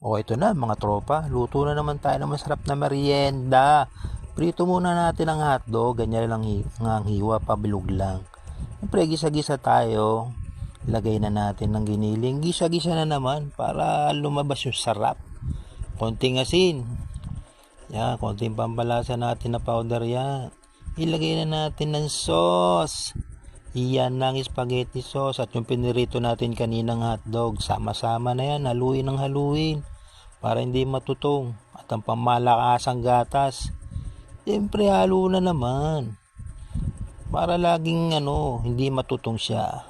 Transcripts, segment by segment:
O ito na mga tropa, luto na naman tayo ng masarap na merienda. Prito muna natin ang hotdog, ganyan lang ang hiwa, pabilog lang. Siyempre gisa-gisa tayo, lagay na natin ng giniling, gisa-gisa na naman para lumabas yung sarap. Konting asin, yan, konting pampalasa natin na powder yan. Ilagay na natin ng sauce. Iyan ng spaghetti sauce at yung pinirito natin kaninang hotdog. Sama-sama na yan, haluin ng haluin para hindi matutong. At ang pamalakasang gatas, siyempre halo na naman para laging hindi matutong siya.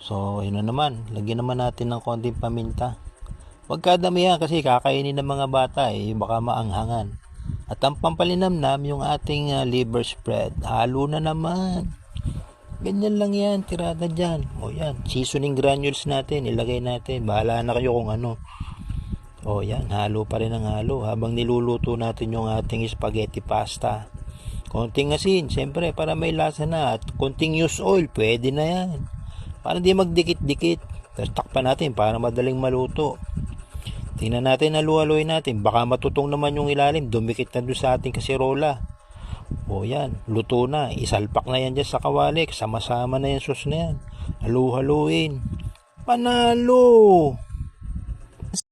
So yun na naman, lagyan naman natin ng konting paminta. Huwag kadamihan kasi kakainin ng mga bata baka maanghangan. At ang pampalinamnam yung ating liver spread, halo na naman. Ganyan lang yan, tirada dyan. O yan, seasoning granules natin, ilagay natin. Bahala na kayo kung ano. O yan, halo pa rin ang halo habang niluluto natin yung ating spaghetti pasta. Konting asin, siyempre para may lasa na. At konting used oil, pwede na yan. Para hindi magdikit-dikit. Tapos takpan natin para madaling maluto. Tingnan natin, halu-haluin natin. Baka matutong naman yung ilalim, dumikit na doon sa ating kasirola. O yan, luto na. Isalpak na yan dyan sa kawali. Sama-sama na yan sauce na yan. Halu-haluin. Panalo!